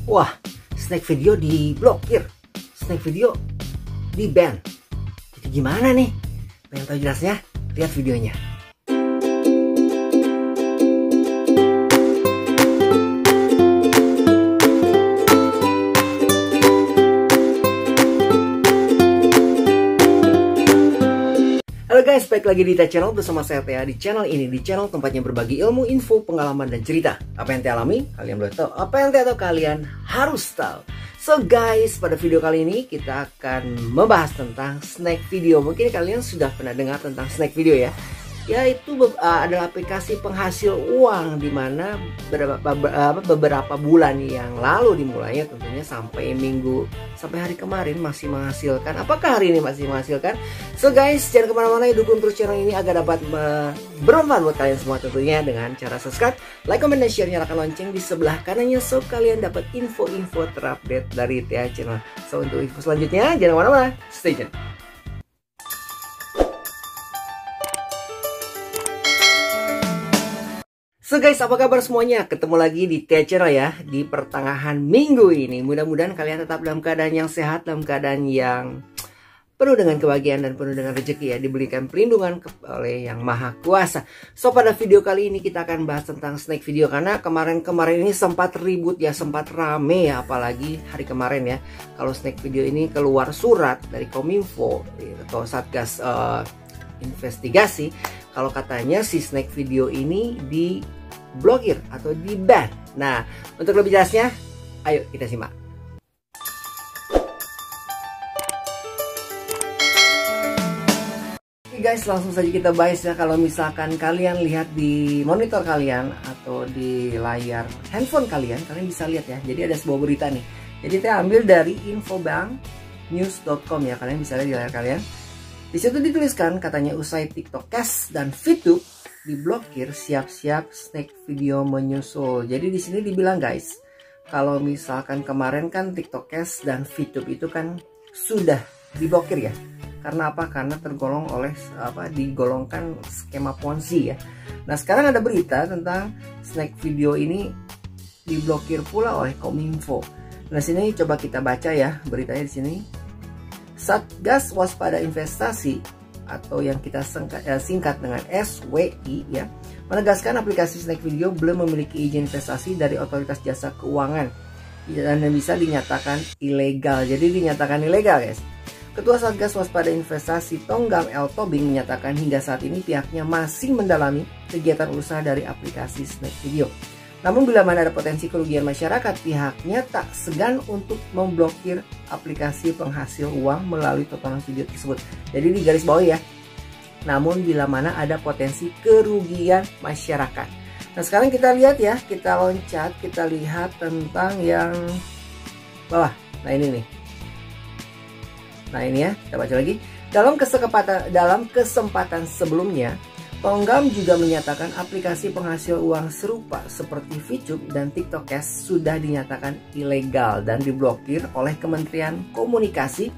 Wah, snack video diblokir, snack video di ban. Jadi gimana nih? Pengen tahu jelasnya? Lihat videonya. Halo guys, balik lagi di Tia Channel bersama saya Tia. Di channel ini, di channel tempatnya berbagi ilmu, info, pengalaman, dan cerita. Apa yang Tia alami, kalian boleh tahu. Apa yang Tia tahu, kalian harus tahu. So guys, pada video kali ini kita akan membahas tentang snack video. Mungkin kalian sudah pernah dengar tentang snack video ya. Yaitu adalah aplikasi penghasil uang, dimana beberapa bulan yang lalu dimulainya, tentunya sampai hari kemarin masih menghasilkan. Apakah hari ini masih menghasilkan? So guys, jangan kemana-mana, dukung terus channel ini agar dapat bermanfaat buat kalian semua, tentunya dengan cara subscribe, like, comment, dan share, nyalakan lonceng di sebelah kanannya so kalian dapat info-info terupdate dari Tia Channel. So untuk info selanjutnya jangan kemana-mana, stay tune. So guys, apa kabar semuanya? Ketemu lagi di Tia Channel ya, di pertengahan minggu ini. Mudah-mudahan kalian tetap dalam keadaan yang sehat, dalam keadaan yang penuh dengan kebahagiaan dan penuh dengan rezeki ya, diberikan perlindungan oleh Yang Maha Kuasa. So pada video kali ini kita akan bahas tentang snack video, karena kemarin ini sempat ribut ya, sempat rame ya, apalagi hari kemarin ya. Kalau snack video ini keluar surat dari Kominfo atau Satgas investigasi, kalau katanya si snack video ini diblokir atau di ban. Nah, untuk lebih jelasnya, ayo kita simak. Oke guys, langsung saja kita bahas ya. Kalau misalkan kalian lihat di monitor kalian atau di layar handphone kalian bisa lihat ya. Jadi ada sebuah berita nih. Jadi saya ambil dari infobanknews.com ya. Kalian bisa lihat di layar kalian. Di situ dituliskan katanya usai TikTok Cash dan VTube diblokir, siap-siap snack video menyusul. Jadi di sini dibilang guys, kalau misalkan kemarin kan TikTok Cash dan VTube itu kan sudah diblokir ya. Karena apa? Karena digolongkan skema Ponzi ya. Nah, sekarang ada berita tentang snack video ini diblokir pula oleh Kominfo. Nah, sini coba kita baca ya beritanya di sini. Satgas Waspada Investasi atau yang kita singkat dengan SWI ya, menegaskan aplikasi snack video belum memiliki izin investasi dari Otoritas Jasa Keuangan dan bisa dinyatakan ilegal. Jadi dinyatakan ilegal guys. Ketua Satgas Waspada Investasi Tonggam L. Tobing menyatakan hingga saat ini pihaknya masih mendalami kegiatan usaha dari aplikasi snack video. Namun bila mana ada potensi kerugian masyarakat, pihaknya tak segan untuk memblokir aplikasi penghasil uang melalui tontonan video tersebut. Jadi di garis bawah ya. Namun bila mana ada potensi kerugian masyarakat. Nah sekarang kita lihat ya, kita loncat, kita lihat tentang yang bawah. Nah ini nih. Nah ini ya, kita baca lagi. Dalam kesempatan sebelumnya, Tonggam juga menyatakan aplikasi penghasil uang serupa seperti VTube dan TikTok Cash sudah dinyatakan ilegal dan diblokir oleh Kementerian Komunikasi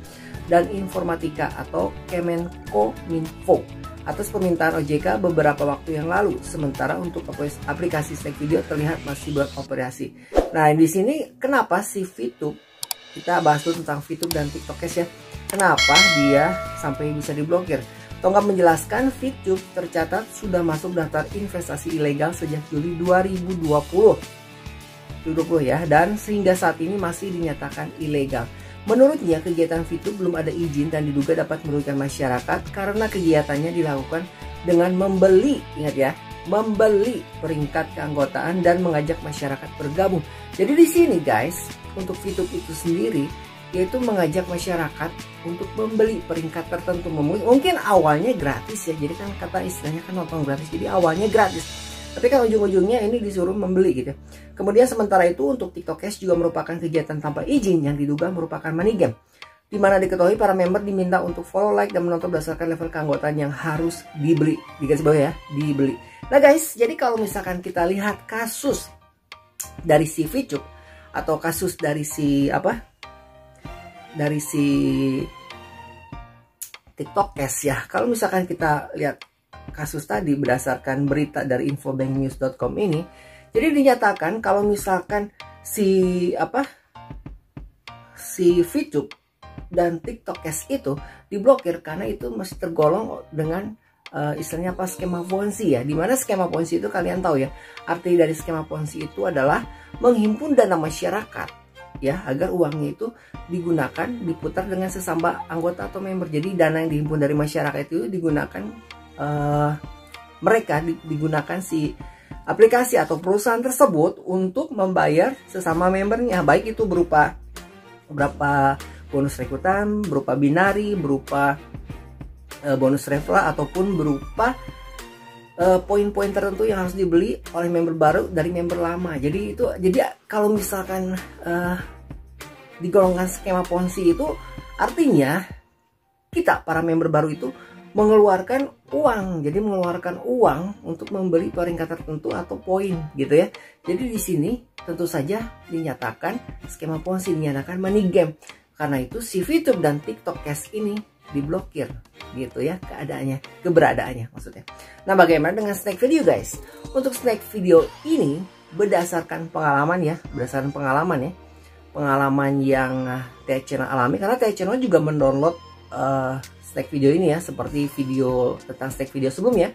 dan Informatika atau Kemenkominfo atas permintaan OJK beberapa waktu yang lalu. Sementara untuk aplikasi snack video terlihat masih beroperasi. Nah di sini kenapa si VTube, kita bahas dulu tentang VTube dan TikTok Cash ya. Kenapa dia sampai bisa diblokir? Tonggam menjelaskan VTube tercatat sudah masuk daftar investasi ilegal sejak Juli 2020 ya, dan sehingga saat ini masih dinyatakan ilegal. Menurutnya kegiatan VTube belum ada izin dan diduga dapat merugikan masyarakat karena kegiatannya dilakukan dengan membeli, ingat ya, membeli peringkat keanggotaan dan mengajak masyarakat bergabung. Jadi di sini guys, untuk VTube itu sendiri yaitu mengajak masyarakat untuk membeli peringkat tertentu. Mungkin awalnya gratis ya, jadi kan kata istilahnya kan nonton gratis, jadi awalnya gratis, tapi kan ujung-ujungnya ini disuruh membeli gitu. Kemudian sementara itu untuk TikTok Cash juga merupakan kegiatan tanpa izin yang diduga merupakan money game, di mana diketahui para member diminta untuk follow, like, dan menonton berdasarkan level keanggotaan yang harus dibeli. Di garis bawah ya, dibeli. Nah guys, jadi kalau misalkan kita lihat kasus dari si VTube atau kasus dari si TikTok Cash ya. Kalau misalkan kita lihat kasus tadi berdasarkan berita dari infobanknews.com ini, jadi dinyatakan kalau misalkan si VTube dan TikTok Cash itu diblokir karena itu masih tergolong dengan istilahnya apa, skema Ponzi ya. Dimana skema Ponzi itu kalian tahu ya, arti dari skema Ponzi itu adalah menghimpun dana masyarakat ya, agar uangnya itu digunakan, diputar dengan sesama anggota atau member. Jadi dana yang dihimpun dari masyarakat itu digunakan digunakan si aplikasi atau perusahaan tersebut untuk membayar sesama membernya, baik itu berupa bonus rekrutan, berupa binari, berupa bonus referral, ataupun berupa poin-poin tertentu yang harus dibeli oleh member baru dari member lama. Jadi kalau misalkan digolongkan skema Ponzi itu artinya kita para member baru itu mengeluarkan uang. Jadi mengeluarkan uang untuk membeli peringkat tertentu atau poin gitu ya. Jadi di sini tentu saja dinyatakan skema Ponzi, dinyatakan money game. Karena itu si VTube dan TikTok Cash ini diblokir gitu ya keberadaannya maksudnya. Nah, bagaimana dengan Snack Video guys? Untuk Snack Video ini berdasarkan pengalaman yang T-Channel alami, karena T-Channel juga mendownload Snack Video ini ya, seperti video tentang Snack Video sebelumnya.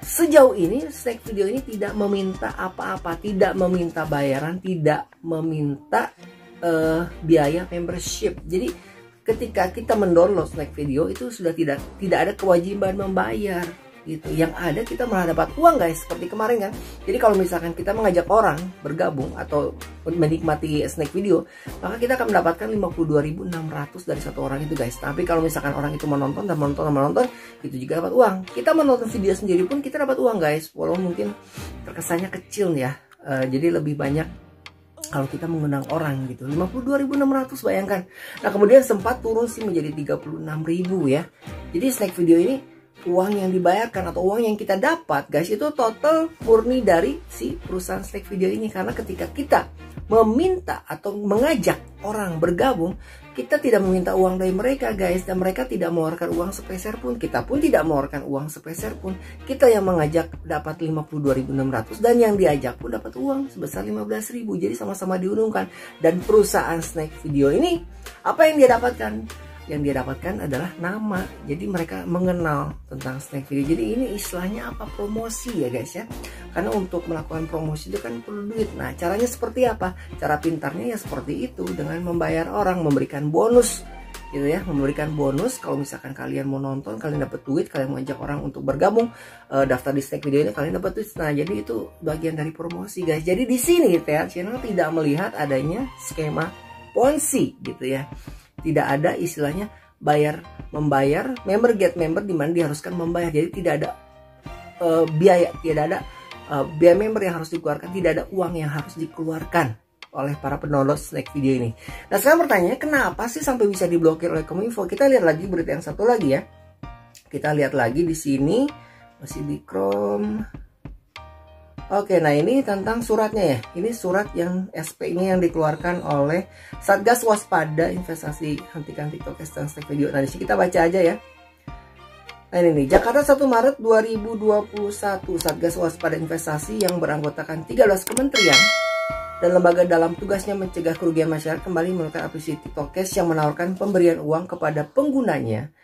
Sejauh ini Snack Video ini tidak meminta apa-apa, tidak meminta bayaran, tidak meminta biaya membership. Jadi ketika kita mendownload Snack Video itu sudah tidak ada kewajiban membayar gitu. Yang ada kita malah dapat uang guys, seperti kemarin kan. Jadi kalau misalkan kita mengajak orang bergabung atau menikmati Snack Video, maka kita akan mendapatkan 52.600 dari satu orang itu guys. Tapi kalau misalkan orang itu menonton, itu juga dapat uang. Kita menonton video sendiri pun kita dapat uang guys, walaupun mungkin terkesannya kecil ya. Jadi lebih banyak kalau kita mengundang orang gitu. 52.600 bayangkan. Nah, kemudian sempat turun sih menjadi 36.000 ya. Jadi Snack Video ini uang yang dibayarkan atau uang yang kita dapat guys itu total murni dari si perusahaan Snack Video ini. Karena ketika kita meminta atau mengajak orang bergabung, kita tidak meminta uang dari mereka guys, dan mereka tidak mengeluarkan uang sepeser pun, kita pun tidak mengeluarkan uang sepeser pun. Kita yang mengajak dapat 52.600 dan yang diajak pun dapat uang sebesar 15.000. Jadi sama-sama diuntungkan. Dan perusahaan Snack Video ini apa yang dia dapatkan? Yang dia dapatkan adalah nama. Jadi mereka mengenal tentang Snack Video. Jadi ini istilahnya apa, promosi ya guys ya. Karena untuk melakukan promosi itu kan perlu duit. Nah, caranya seperti apa? Cara pintarnya ya seperti itu, dengan membayar orang, memberikan bonus gitu ya, memberikan bonus. Kalau misalkan kalian mau nonton, kalian dapat duit, kalian mau ajak orang untuk bergabung, daftar di Snack Video ini, kalian dapat duit. Nah, jadi itu bagian dari promosi guys. Jadi di sini T-Channel tidak melihat adanya skema Ponzi gitu ya. Tidak ada istilahnya membayar, member get member di mana diharuskan membayar. Jadi tidak ada biaya, tidak ada biaya member yang harus dikeluarkan, tidak ada uang yang harus dikeluarkan oleh para pendownload Snack Video ini. Nah, sekarang pertanyaannya, kenapa sih sampai bisa diblokir oleh Kominfo? Kita lihat lagi berita yang satu lagi ya. Kita lihat lagi di sini, masih di Chrome. Oke, nah ini tentang suratnya ya. Ini surat yang SP ini yang dikeluarkan oleh Satgas Waspada Investasi Hentikan TikTok Cash dan Snack Video. Nah, di sini kita baca aja ya. Nah, ini nih, Jakarta 1 Maret 2021, Satgas Waspada Investasi yang beranggotakan 13 kementerian dan lembaga dalam tugasnya mencegah kerugian masyarakat kembali melakukan aplikasi TikTok Cash yang menawarkan pemberian uang kepada penggunanya.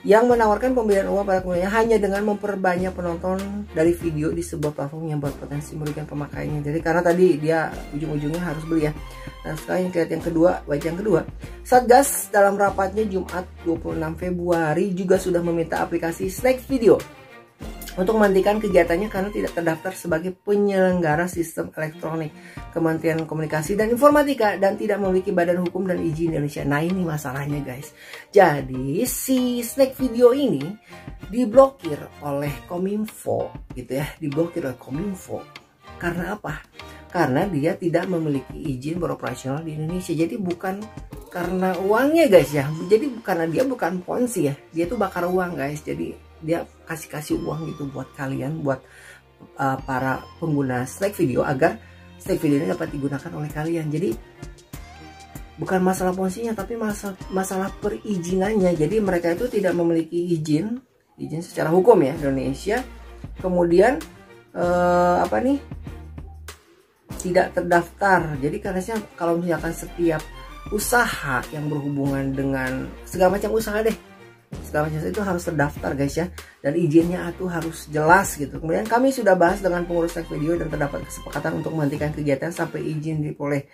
Yang menawarkan pemberian uang pada penggunanya hanya dengan memperbanyak penonton dari video di sebuah platform yang berpotensi merugikan pemakainya. Jadi karena tadi dia ujung-ujungnya harus beli ya. Nah, sekarang kita lihat yang kedua, baca yang kedua. Satgas dalam rapatnya Jumat 26 Februari juga sudah meminta aplikasi Snack Video untuk menghentikan kegiatannya karena tidak terdaftar sebagai penyelenggara sistem elektronik Kementerian Komunikasi dan Informatika dan tidak memiliki badan hukum dan izin Indonesia. Nah, ini masalahnya guys. Jadi si Snack Video ini diblokir oleh Kominfo gitu ya, diblokir oleh Kominfo. Karena apa? Karena dia tidak memiliki izin beroperasional di Indonesia. Jadi bukan karena uangnya guys ya. Jadi karena dia bukan Ponzi ya. Dia tuh bakar uang guys. Jadi dia kasih uang gitu buat kalian, buat para pengguna Snack Video agar Snack Video ini dapat digunakan oleh kalian. Jadi bukan masalah Ponzi-nya, tapi masalah perizinannya. Jadi mereka itu tidak memiliki izin secara hukum ya Indonesia. Kemudian tidak terdaftar. Jadi karena kalau misalkan setiap usaha yang berhubungan dengan segala macam usaha deh, segala macam itu harus terdaftar guys ya, dan izinnya itu harus jelas gitu. Kemudian kami sudah bahas dengan pengurus Snack Video dan terdapat kesepakatan untuk menghentikan kegiatan sampai izin diperoleh.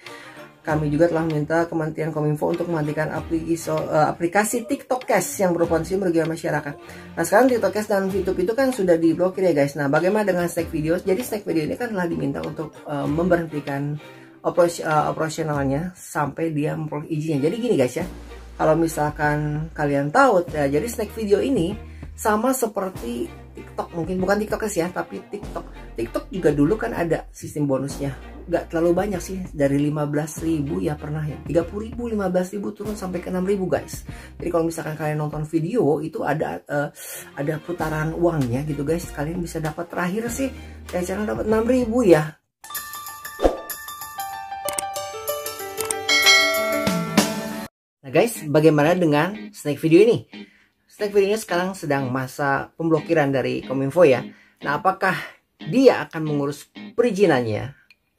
Kami juga telah meminta Kementerian Kominfo untuk menghentikan aplikasi TikTok Cash yang berpotensi merugikan masyarakat. Nah sekarang TikTok Cash dan YouTube itu kan sudah diblokir ya guys. Nah bagaimana dengan Snack Video? Jadi Snack Video ini kan telah diminta untuk memberhentikan operasionalnya sampai dia memperoleh izinnya. Jadi gini guys ya, kalau misalkan kalian tahu ya, jadi Snack Video ini sama seperti TikTok, mungkin bukan TikTok ya, tapi TikTok juga dulu kan ada sistem bonusnya. Gak terlalu banyak sih, dari 15.000 ya pernah ya, 30.000, 15.000 turun sampai ke 6.000 guys. Jadi kalau misalkan kalian nonton video itu ada putaran uangnya gitu guys. Kalian bisa dapat, terakhir sih kayak channel dapat 6.000 ya. Nah guys, bagaimana dengan Snack Video ini? Snack Video ini sekarang sedang masa pemblokiran dari Kominfo ya. Nah apakah dia akan mengurus perizinannya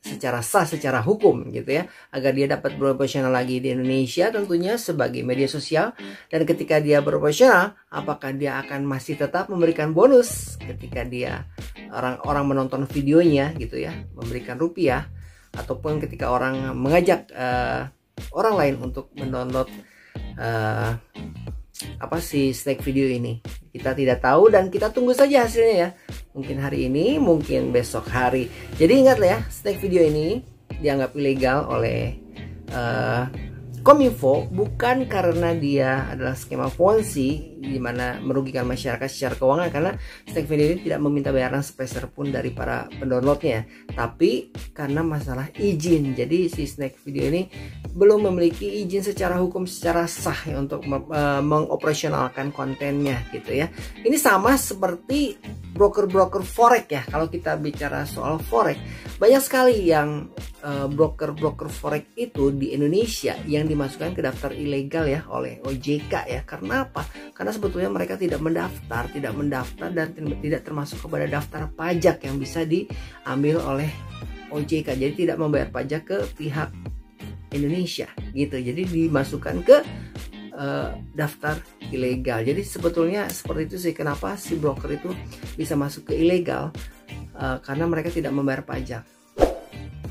secara sah, secara hukum gitu ya, agar dia dapat beroperasional lagi di Indonesia tentunya sebagai media sosial. Dan ketika dia beroperasional, apakah dia akan masih tetap memberikan bonus ketika dia orang menonton videonya gitu ya, memberikan rupiah, ataupun ketika orang mengajak orang lain untuk mendownload Snack Video ini. Kita tidak tahu dan kita tunggu saja hasilnya ya. Mungkin hari ini, mungkin besok hari. Jadi ingatlah ya, Snack Video ini dianggap ilegal oleh Kominfo bukan karena dia adalah skema Ponzi di mana merugikan masyarakat secara keuangan, karena Snack Video ini tidak meminta bayaran sepeser pun dari para pendownloadnya, tapi karena masalah izin. Jadi si Snack Video ini belum memiliki izin secara hukum, secara sah ya, untuk mengoperasionalkan kontennya gitu ya. Ini sama seperti broker-broker forex ya. Kalau kita bicara soal forex, banyak sekali yang broker-broker forex itu di Indonesia yang dimasukkan ke daftar ilegal ya oleh OJK ya. Karena apa? Karena sebetulnya mereka tidak mendaftar dan tidak termasuk kepada daftar pajak yang bisa diambil oleh OJK. Jadi tidak membayar pajak ke pihak Indonesia gitu. Jadi dimasukkan ke daftar ilegal. Jadi sebetulnya seperti itu sih, kenapa si broker itu bisa masuk ke ilegal, karena mereka tidak membayar pajak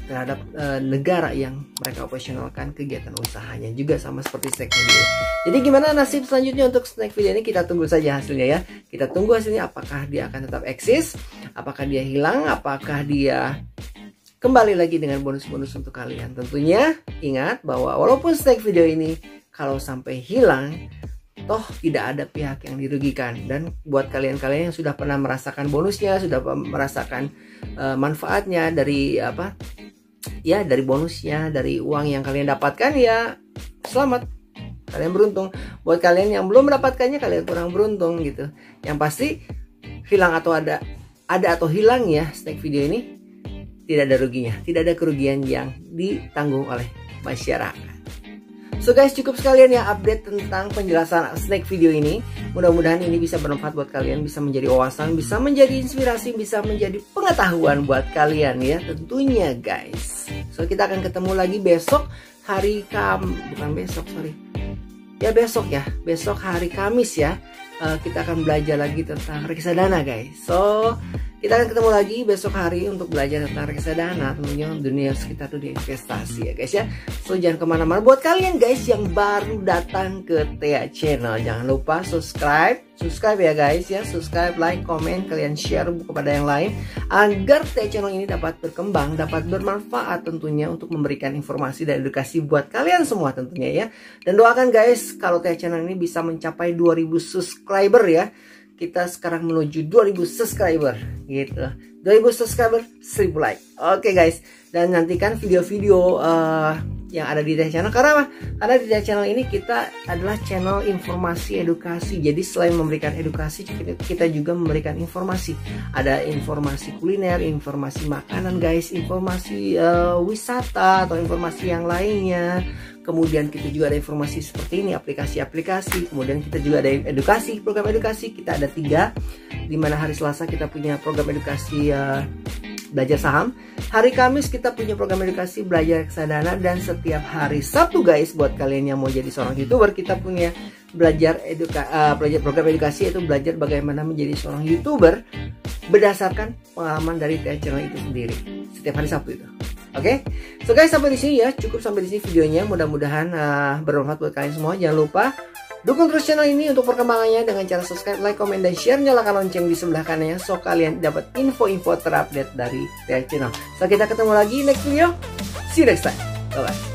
terhadap negara yang mereka operasionalkan kegiatan usahanya. Juga sama seperti Snack Video. Jadi gimana nasib selanjutnya untuk Snack Video ini? Kita tunggu saja hasilnya ya. Kita tunggu hasilnya, apakah dia akan tetap eksis, apakah dia hilang, apakah dia kembali lagi dengan bonus-bonus untuk kalian. Tentunya ingat bahwa walaupun Snack Video ini kalau sampai hilang, toh tidak ada pihak yang dirugikan. Dan buat kalian-kalian yang sudah pernah merasakan bonusnya, sudah merasakan manfaatnya dari dari bonusnya, dari uang yang kalian dapatkan, ya selamat, kalian beruntung. Buat kalian yang belum mendapatkannya, kalian kurang beruntung gitu. Yang pasti hilang atau ada atau hilang ya Snack Video ini, tidak ada ruginya, tidak ada kerugian yang ditanggung oleh masyarakat. So guys, cukup sekalian ya update tentang penjelasan Snack Video ini. Mudah-mudahan ini bisa bermanfaat buat kalian, bisa menjadi wawasan, bisa menjadi inspirasi, bisa menjadi pengetahuan buat kalian ya tentunya guys. So kita akan ketemu lagi besok hari besok hari Kamis ya. Kita akan belajar lagi tentang reksadana guys. So kita akan ketemu lagi besok hari untuk belajar tentang reksadana, tentunya dunia sekitar dunia investasi ya guys ya. So jangan kemana-mana. Buat kalian guys yang baru datang ke Thea Channel, jangan lupa subscribe ya guys ya. Subscribe, like, komen, kalian share kepada yang lain agar Thea Channel ini dapat berkembang, dapat bermanfaat tentunya untuk memberikan informasi dan edukasi buat kalian semua tentunya ya. Dan doakan guys kalau Thea Channel ini bisa mencapai 2000 subscriber ya. Kita sekarang menuju 2000 subscriber gitu. 2000 subscriber, 1000 like. Oke guys, dan nantikan video-video yang ada di Thea Channel. Karena apa? Karena di Thea Channel ini kita adalah channel informasi edukasi. Jadi selain memberikan edukasi, kita juga memberikan informasi. Ada informasi kuliner, informasi makanan guys, informasi wisata atau informasi yang lainnya. Kemudian kita juga ada informasi seperti ini, aplikasi-aplikasi. Kemudian kita juga ada edukasi, program edukasi. Kita ada 3, dimana hari Selasa kita punya program edukasi belajar saham. Hari Kamis kita punya program edukasi belajar reksadana, dan setiap hari Sabtu guys, buat kalian yang mau jadi seorang YouTuber, kita punya belajar program edukasi, yaitu belajar bagaimana menjadi seorang YouTuber berdasarkan pengalaman dari TA Channel itu sendiri. Setiap hari Sabtu itu. Oke, so guys, sampai di sini ya, cukup sampai di sini videonya. Mudah-mudahan bermanfaat buat kalian semua. Jangan lupa dukung terus channel ini untuk perkembangannya dengan cara subscribe, like, comment, dan share. Nyalakan lonceng di sebelah kanannya so kalian dapat info-info terupdate dari TA Channel. So kita ketemu lagi next video. See you next time. Bye bye.